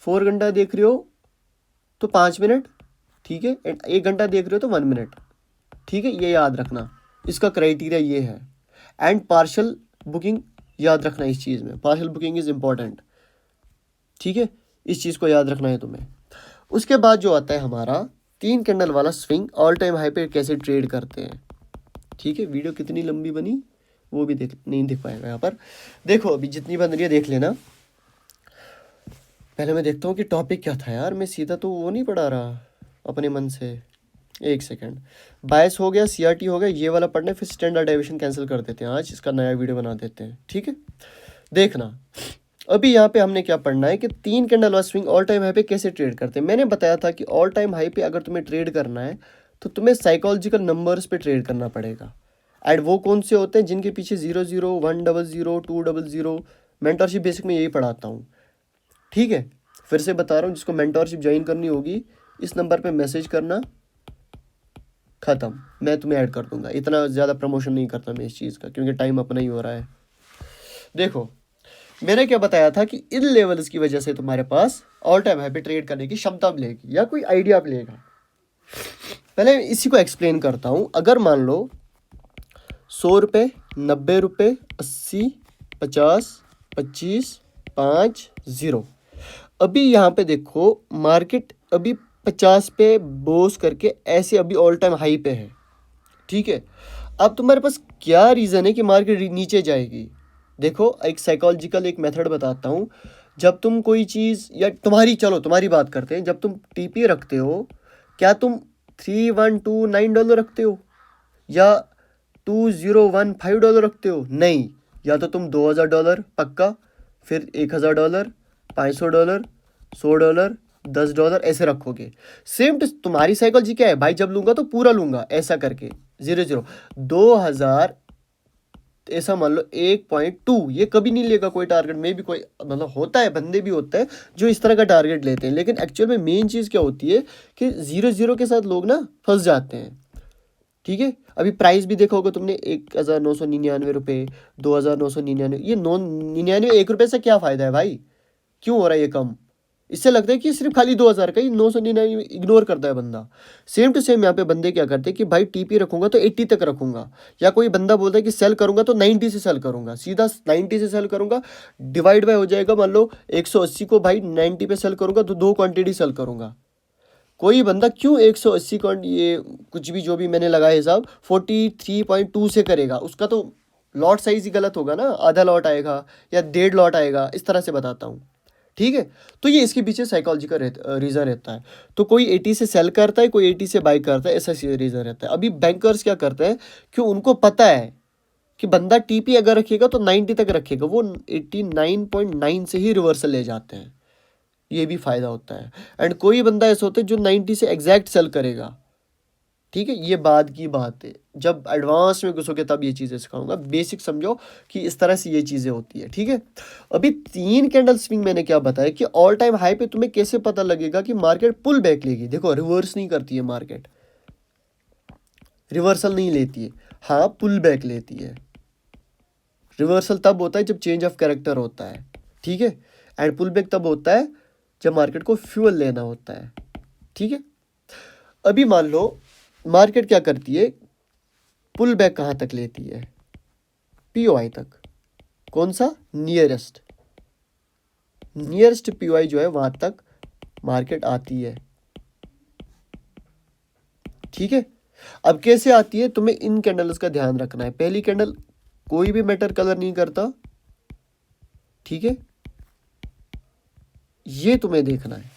Speaker 1: 4 घंटा देख रहे हो तो 5 मिनट, ठीक है, एंड 1 घंटा देख रहे हो तो 1 मिनट, ठीक है। ये याद रखना, इसका क्राइटेरिया ये है। एंड पार्शियल बुकिंग याद रखना, इस चीज़ में पार्शियल बुकिंग इज इंपॉर्टेंट, ठीक है। इस चीज़ को याद रखना है तुम्हें। उसके बाद जो आता है हमारा 3 कैंडल वाला स्विंग ऑल टाइम हाई पे कैसे ट्रेड करते हैं, ठीक है। वीडियो कितनी लंबी बनी वो भी नहीं दिख पाएगा यहाँ पर। देखो अभी जितनी बन रही है देख लेना। पहले मैं देखता हूँ कि टॉपिक क्या था यार, मैं सीधा तो वो नहीं पढ़ा रहा अपने मन से। एक सेकंड, बायस हो गया, CRT हो गया, ये वाला पढ़ना है, फिर स्टैंडर्ड डेविएशन कैंसिल कर देते हैं, आज इसका नया वीडियो बना देते हैं, ठीक है। देखना अभी यहाँ पे हमने क्या पढ़ना है कि 3 कैंडल वाला स्विंग ऑल टाइम हाई पे कैसे ट्रेड करते हैं। मैंने बताया था कि ऑल टाइम हाई पे अगर तुम्हें ट्रेड करना है तो तुम्हें साइकोलॉजिकल नंबर्स पे ट्रेड करना पड़ेगा। एंड वो कौन से होते हैं जिनके पीछे 00, 100, 200। मेंटरशिप बेसिक में यही पढ़ाता हूँ, ठीक है। फिर से बता रहा हूँ, जिसको मेंटरशिप ज्वाइन करनी होगी इस नंबर पे मैसेज करना, ख़त्म, मैं तुम्हें ऐड कर दूंगा। इतना ज़्यादा प्रमोशन नहीं करता मैं इस चीज़ का, क्योंकि टाइम अपना ही हो रहा है। देखो मैंने क्या बताया था कि इन लेवल्स की वजह से तुम्हारे पास ऑल टाइम हाई पे ट्रेड करने की क्षमता मिलेगी या कोई आइडिया मिलेगा। पहले इसी को एक्सप्लेन करता हूँ। अगर मान लो 100 रुपये, 90 रुपये, 80, 50, 25, 5, 0। अभी यहाँ पे देखो मार्केट अभी 50 पे बोस करके ऐसे अभी ऑल टाइम हाई पे है, ठीक है। अब तुम्हारे पास क्या रीज़न है कि मार्केट नीचे जाएगी। देखो एक साइकोलॉजिकल एक मेथड बताता हूँ। जब तुम कोई चीज़ या तुम्हारी बात करते हैं, जब तुम TP रखते हो, क्या तुम $3129 रखते हो या $2015 रखते हो? नहीं, या तो तुम $2000 पक्का, फिर $1000, $500, $100, $10 ऐसे रखोगे। सेम तुम्हारी साइकोलॉजी क्या है भाई, जब लूंगा तो पूरा लूंगा ऐसा करके 0 2000 ऐसा मान लो 1.2, ये कभी नहीं लेगा कोई टारगेट में भी। कोई मतलब होता है, बंदे भी होते हैं जो इस तरह का टारगेट लेते हैं, लेकिन एक्चुअल में मेन चीज़ क्या होती है कि 0 के साथ लोग ना फंस जाते हैं, ठीक है। अभी प्राइस भी देखा होगा तुमने, 1999 रुपये, 2999, ये 99 1 रुपये से क्या फ़ायदा है भाई, क्यों हो रहा है ये कम? इससे लगता है कि सिर्फ खाली 2000 का ही 999 इग्नोर करता है बंदा। सेम टू सेम यहाँ पे बंदे क्या करते हैं कि भाई टीपी रखूंगा तो 80 तक रखूंगा, या कोई बंदा बोलता है कि सेल करूंगा तो 90 से सेल करूंगा, सीधा 90 से सेल करूंगा, डिवाइड बाय हो जाएगा, मान लो 180 को भाई 90 पे सेल करूंगा तो 2 क्वांटिटी सेल करूंगा। कोई बंदा क्यों 180 ये कुछ भी जो भी मैंने लगाया हिसाब 43.2 से करेगा, उसका तो लॉट साइज ही गलत होगा ना, आधा लॉट आएगा या 1.5 लॉट आएगा, इस तरह से बताता हूँ। ठीक है, तो ये इसके पीछे साइकोलॉजी का रीज़न रहता है। तो कोई 80 से सेल करता है, कोई 80 से बाई करता है, ऐसा रीज़न रहता है। अभी बैंकर्स क्या करते हैं कि उनको पता है कि बंदा टीपी अगर रखेगा तो 90 तक रखेगा, वो 89.9 से ही रिवर्सल ले जाते हैं, ये भी फायदा होता है। एंड कोई बंदा ऐसा होता है जो 90 से एग्जैक्ट सेल करेगा। ठीक है, ये बाद की बात है, जब एडवांस में घुसोगे तब ये चीज़ें सिखाऊंगा, बेसिक समझो कि इस तरह से ये चीज़ें होती है। ठीक है, अभी 3 कैंडल स्विंग मैंने क्या बताया कि ऑल टाइम हाई पे तुम्हें कैसे पता लगेगा कि मार्केट पुल बैक लेगी। देखो रिवर्स नहीं करती है मार्केट, रिवर्सल नहीं लेती है, हाँ पुल बैक लेती है। रिवर्सल तब होता है जब चेंज ऑफ कैरेक्टर होता है। ठीक है, एंड पुल बैक तब होता है जब मार्केट को फ्यूल लेना होता है। ठीक है, अभी मान लो मार्केट क्या करती है, पुल बैक कहाँ तक लेती है, पीओआई तक। कौन सा, नियरेस्ट पीओआई जो है वहां तक मार्केट आती है। ठीक है, अब कैसे आती है तुम्हें इन कैंडल्स का ध्यान रखना है। पहली कैंडल कोई भी मैटर कलर नहीं करता, ठीक है, ये तुम्हें देखना है।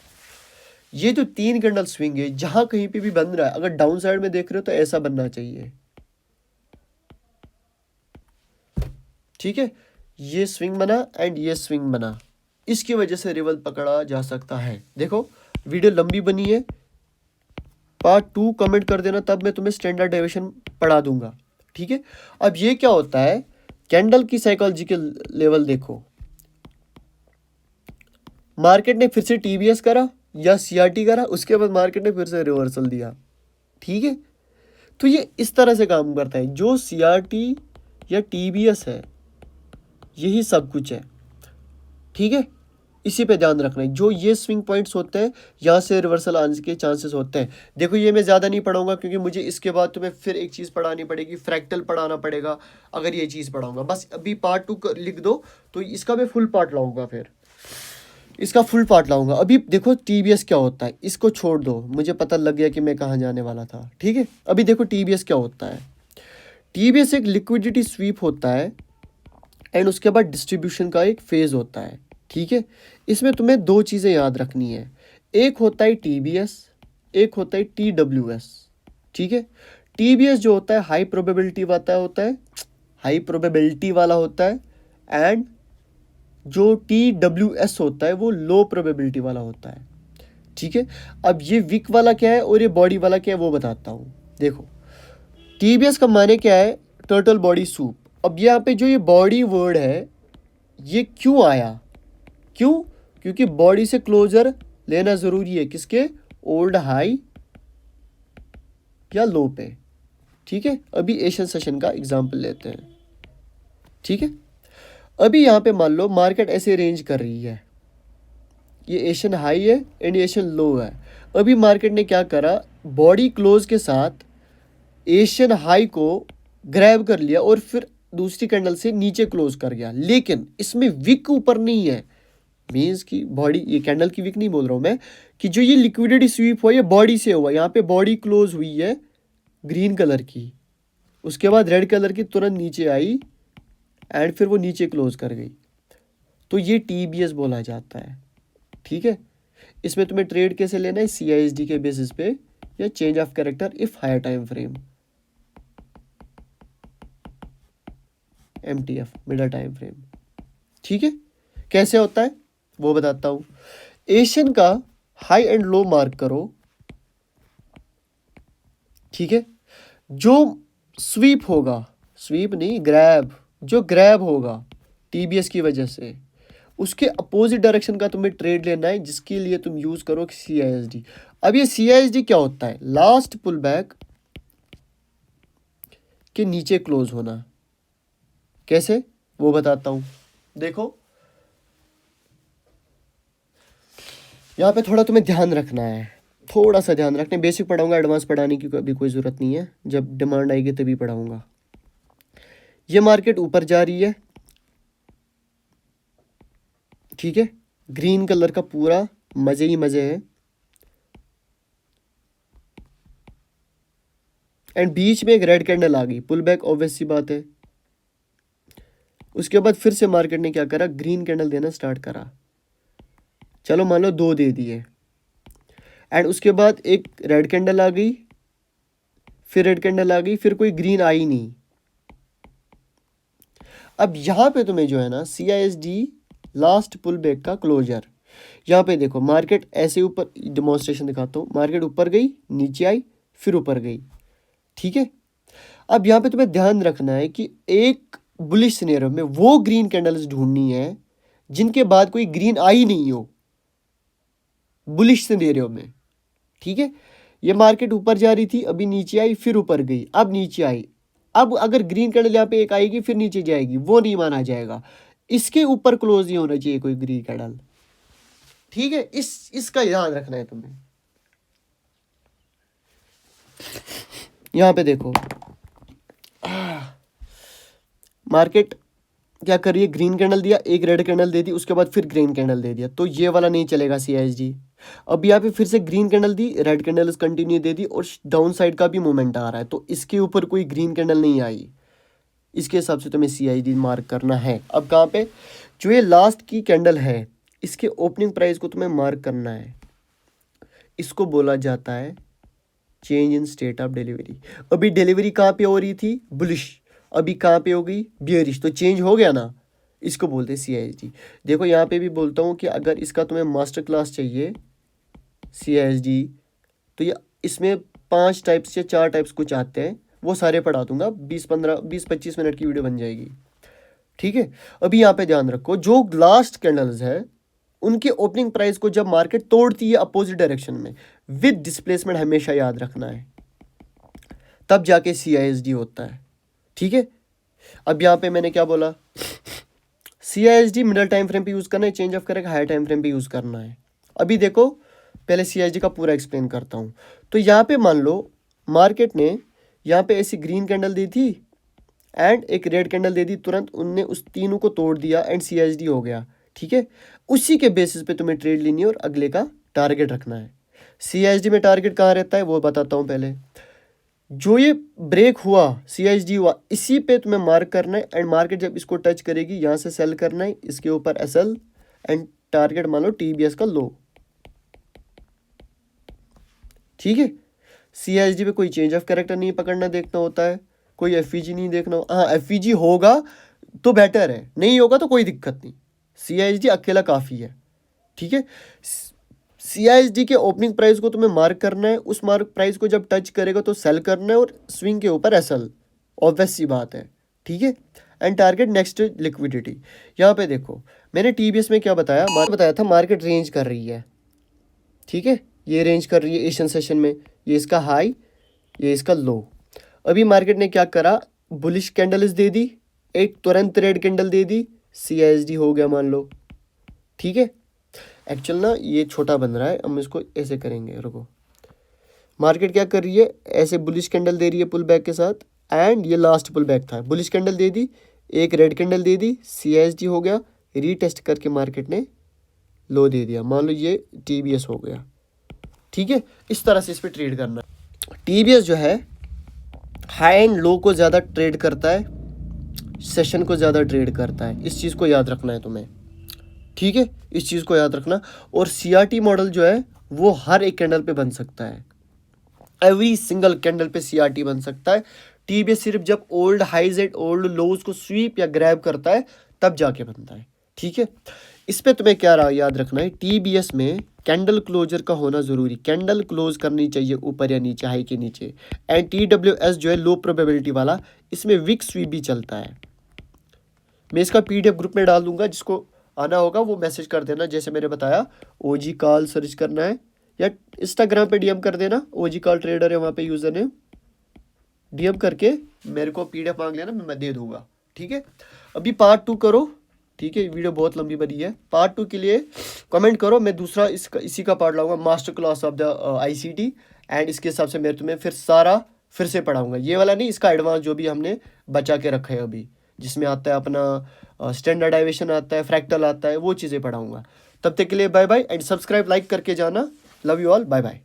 Speaker 1: ये जो 3 कैंडल स्विंग है, जहां कहीं पे भी बन रहा है, अगर डाउन साइड में देख रहे हो तो ऐसा बनना चाहिए। ठीक है, ये स्विंग बना एंड ये स्विंग बना, इसकी वजह से रिवर्सल पकड़ा जा सकता है। देखो वीडियो लंबी बनी है, पार्ट 2 कमेंट कर देना, तब मैं तुम्हें स्टैंडर्ड डेविएशन पढ़ा दूंगा। ठीक है, अब ये क्या होता है, कैंडल की साइकोलॉजिकल लेवल देखो, मार्केट ने फिर से टीबीएस करा या सीआरटी करा, उसके बाद मार्केट ने फिर से रिवर्सल दिया। ठीक है, तो ये इस तरह से काम करता है, जो सीआरटी या टीबीएस है यही सब कुछ है। ठीक है, इसी पे ध्यान रखना है, जो ये स्विंग पॉइंट्स होते हैं यहाँ से रिवर्सल आने के चांसेस होते हैं। देखो ये मैं ज़्यादा नहीं पढ़ाऊंगा क्योंकि मुझे इसके बाद तुम्हें फिर एक चीज़ पढ़ानी पड़ेगी, फ्रैक्टल पढ़ाना पड़ेगा अगर ये चीज़ पढ़ाऊंगा। बस अभी पार्ट 2 लिख दो तो इसका मैं फुल पार्ट लाऊंगा, फिर इसका फुल पार्ट लाऊंगा। अभी देखो टीबीएस क्या होता है, इसको छोड़ दो, मुझे पता लग गया कि मैं कहाँ जाने वाला था। ठीक है, अभी देखो टीबीएस क्या होता है, टीबीएस एक लिक्विडिटी स्वीप होता है एंड उसके बाद डिस्ट्रीब्यूशन का एक फेज होता है। ठीक है, इसमें तुम्हें 2 चीज़ें याद रखनी है, एक होता है टीबीएस, एक होता है टीडब्ल्यूएस। ठीक है, टीबीएस जो होता है हाई प्रोबेबिलिटी हाई प्रोबेबिलिटी वाला होता है, एंड जो टीडब्ल्यूएस होता है वो लो प्रोबेबिलिटी वाला होता है। ठीक है, अब ये विक वाला क्या है और ये बॉडी वाला क्या है वो बताता हूँ। देखो टीबीएस का माने क्या है, टर्टल बॉडी सूप। अब यहाँ पे जो ये बॉडी वर्ड है ये क्यों आया, क्यों, क्योंकि बॉडी से क्लोजर लेना जरूरी है, किसके, ओल्ड हाई या लो पे। ठीक है, अभी एशियन सेशन का एग्जांपल लेते हैं। ठीक है, अभी यहाँ पे मान लो मार्केट ऐसे रेंज कर रही है, ये एशियन हाई है एंड एशियन लो है। अभी मार्केट ने क्या करा, बॉडी क्लोज के साथ एशियन हाई को ग्रैब कर लिया और फिर दूसरी कैंडल से नीचे क्लोज कर गया, लेकिन इसमें विक ऊपर नहीं है। मीन्स की बॉडी, ये कैंडल की विक नहीं बोल रहा हूं मैं, कि जो ये लिक्विडिटी स्वीप हुआ ये बॉडी से हुआ, यहाँ पे बॉडी क्लोज हुई है ग्रीन कलर की, उसके बाद रेड कलर की तुरंत नीचे आई एंड फिर वो नीचे क्लोज कर गई, तो ये टीबीएस बोला जाता है। ठीक है, इसमें तुम्हें ट्रेड कैसे लेना है, सीआईएसडी के बेसिस पे या change of character if higher time frame, MTF middle time frame. ठीक है, कैसे होता है वो बताता हूं। एशियन का हाई एंड लो मार्क करो। ठीक है, जो स्वीप होगा, स्वीप नहीं ग्रैब, जो ग्रैब होगा टीबीएस की वजह से, उसके अपोजिट डायरेक्शन का तुम्हें ट्रेड लेना है, जिसके लिए तुम यूज करो सीआईएसडी। अब ये सीआईएसडी क्या होता है, लास्ट पुल बैक के नीचे क्लोज होना। कैसे वो बताता हूं, देखो यहाँ पे थोड़ा तुम्हें ध्यान रखना है, थोड़ा सा ध्यान रखना है। बेसिक पढ़ाऊंगा, एडवांस पढ़ाने की अभी कोई ज़रूरत नहीं है, जब डिमांड आएगी तभी पढ़ाऊंगा। ये मार्केट ऊपर जा रही है, ठीक है, ग्रीन कलर का पूरा मज़े ही मज़े है, एंड बीच में एक रेड कैंडल आ गई, पुल बैक ऑब्वियस सी बात है। उसके बाद फिर से मार्केट ने क्या करा, ग्रीन कैंडल देना स्टार्ट करा। चलो मान लो 2 दे दिए, एंड उसके बाद एक रेड कैंडल आ गई, फिर रेड कैंडल आ गई, फिर कोई ग्रीन आई नहीं। अब यहाँ पे तुम्हें जो है ना CISD लास्ट पुल बैक का क्लोजर, यहाँ पे देखो मार्केट ऐसे ऊपर, डिमॉन्स्ट्रेशन दिखाता हूँ, मार्केट ऊपर गई, नीचे आई, फिर ऊपर गई, ठीक है। अब यहाँ पे तुम्हें ध्यान रखना है कि एक बुलिश सिनेरियो में वो ग्रीन कैंडल्स ढूंढनी है जिनके बाद कोई ग्रीन आई नहीं हो, बुलिश सिनेरियो में, ठीक है। ये मार्केट ऊपर जा रही थी, अभी नीचे आई, फिर ऊपर गई, अब नीचे आई। अब अगर ग्रीन कैंडल यहाँ पे एक आएगी फिर नीचे जाएगी, वो नहीं माना जाएगा। इसके ऊपर क्लोज नहीं होना चाहिए कोई ग्रीन कैंडल, ठीक है। इसका ध्यान रखना है तुम्हें। यहाँ पे देखो मार्केट क्या कर रही है, ग्रीन कैंडल दिया, एक रेड कैंडल दे दी, उसके बाद फिर ग्रीन कैंडल दे दिया, तो ये वाला नहीं चलेगा CISD। अब यहाँ पे फिर से ग्रीन कैंडल दी, रेड कैंडल कंटिन्यू दे दी, और डाउन साइड का भी मूवमेंट आ रहा है, तो इसके ऊपर कोई ग्रीन कैंडल नहीं आई। इसके हिसाब से तुम्हें CISD मार्क करना है। अब कहाँ पे, जो ये लास्ट की कैंडल है, इसके ओपनिंग प्राइस को तुम्हें मार्क करना है। इसको बोला जाता है change in state of delivery. अभी डिलीवरी कहाँ पे हो रही थी, बुलिश, अभी कहाँ पे हो गई, बियरिश, तो चेंज हो गया ना, इसको बोलते हैं CISD। देखो यहाँ पे भी बोलता हूँ कि अगर इसका तुम्हें मास्टर क्लास चाहिए CISD, तो ये इसमें 5 टाइप्स या 4 टाइप्स कुछ आते हैं, वो सारे पढ़ा दूंगा, 20-25 मिनट की वीडियो बन जाएगी, ठीक है। अभी यहाँ पे ध्यान रखो, जो लास्ट कैंडल्स है उनके ओपनिंग प्राइस को जब मार्केट तोड़ती है अपोजिट डायरेक्शन में विद डिस्प्लेसमेंट, हमेशा याद रखना है, तब जाके CISD होता है, ठीक है। अब यहाँ पे मैंने क्या बोला, CISD मिडल टाइम फ्रेम पे यूज़ करना है, चेंज ऑफ करेगा हायर टाइम फ्रेम पे यूज़ करना है। अभी देखो पहले CISD का पूरा एक्सप्लेन करता हूँ। तो यहाँ पे मान लो मार्केट ने यहाँ पे ऐसी ग्रीन कैंडल दी थी एंड एक रेड कैंडल दे दी, तुरंत उनने उस तीनों को तोड़ दिया एंड CISD हो गया, ठीक है। उसी के बेसिस पे तुम्हें ट्रेड लेनी है और अगले का टारगेट रखना है। CISD में टारगेट कहाँ रहता है वो बताता हूँ पहले। जो ये ब्रेक हुआ, CISD हुआ, इसी पे तुम्हें मार्क करना है, एंड मार्केट जब इसको टच करेगी यहाँ से सेल करना है, इसके ऊपर SL, एंड टारगेट मान लो TBS का लो, ठीक है। CISD पे कोई चेंज ऑफ कैरेक्टर नहीं पकड़ना देखना होता है, कोई FVG नहीं देखना। हाँ FVG होगा तो बेटर है, नहीं होगा तो कोई दिक्कत नहीं, CISD अकेला काफ़ी है, ठीक है। CISD के ओपनिंग प्राइस को तुम्हें मार्क करना है, उस मार्क प्राइस को जब टच करेगा तो सेल करना है, और स्विंग के ऊपर SL, ऑब्वियस सी बात है, ठीक है। And target next liquidity. यहाँ पे देखो मैंने TBS में क्या बताया था, मार्केट रेंज कर रही है, ठीक है, ये रेंज कर रही है एशियन सेशन में, ये इसका हाई, ये इसका लो। अभी मार्केट ने क्या करा, बुलिश कैंडल्स दे दी, एक तुरंत रेड कैंडल दे दी, CISD हो गया मान लो, ठीक है। एक्चुअल ना ये छोटा बन रहा है, हम इसको ऐसे करेंगे, रुको। मार्केट क्या कर रही है, ऐसे बुलिश कैंडल दे रही है पुल बैक के साथ, एंड ये लास्ट पुल बैक था, बुलिश कैंडल दे दी, एक रेड कैंडल दे दी, CISD हो गया, रीटेस्ट करके मार्केट ने लो दे दिया, मान लो ये TBS हो गया, ठीक है। इस तरह से इस पर ट्रेड करना है। TBS जो है हाई एंड लो को ज़्यादा ट्रेड करता है, सेशन को ज़्यादा ट्रेड करता है, इस चीज़ को याद रखना है तुम्हें, ठीक है, इस चीज़ को याद रखना। और CRT मॉडल जो है वो हर एक कैंडल पे बन सकता है, एवरी सिंगल कैंडल पे CRT बन सकता है। TBS सिर्फ जब ओल्ड हाइज एंड ओल्ड लोज को स्वीप या ग्रैब करता है तब जाके बनता है, ठीक है। इस पे तुम्हें क्या याद रखना है, TBS में कैंडल क्लोजर का होना ज़रूरी, कैंडल क्लोज करनी चाहिए ऊपर या नीचे, हाई के नीचे। एंड TWS जो है लो प्रोबेबिलिटी वाला, इसमें विक स्वीप भी चलता है। मैं इसका PDF ग्रुप में डाल दूंगा, जिसको आना होगा वो मैसेज कर देना, जैसे मैंने बताया OG कॉल सर्च करना है, या इंस्टाग्राम पे DM कर देना, OG कॉल ट्रेडर है वहाँ पे यूज़र ने, DM करके मेरे को PDF मांग लेना, मैं दे दूंगा, ठीक है। अभी पार्ट 2 करो, ठीक है, वीडियो बहुत लंबी बनी है। पार्ट 2 के लिए कमेंट करो, मैं दूसरा इसी का पार्ट लाऊंगा, master class of the ICT, and इसके हिसाब से मैं तुम्हें फिर से पढ़ाऊंगा। ये वाला नहीं, इसका एडवांस जो भी हमने बचा के रखा है अभी, जिसमें आता है अपना स्टैंडर्डाइजेशन आता है, फ्रैक्टल आता है, वो चीज़ें पढ़ाऊंगा। तब तक के लिए bye bye, and subscribe like करके जाना। Love you all, bye bye.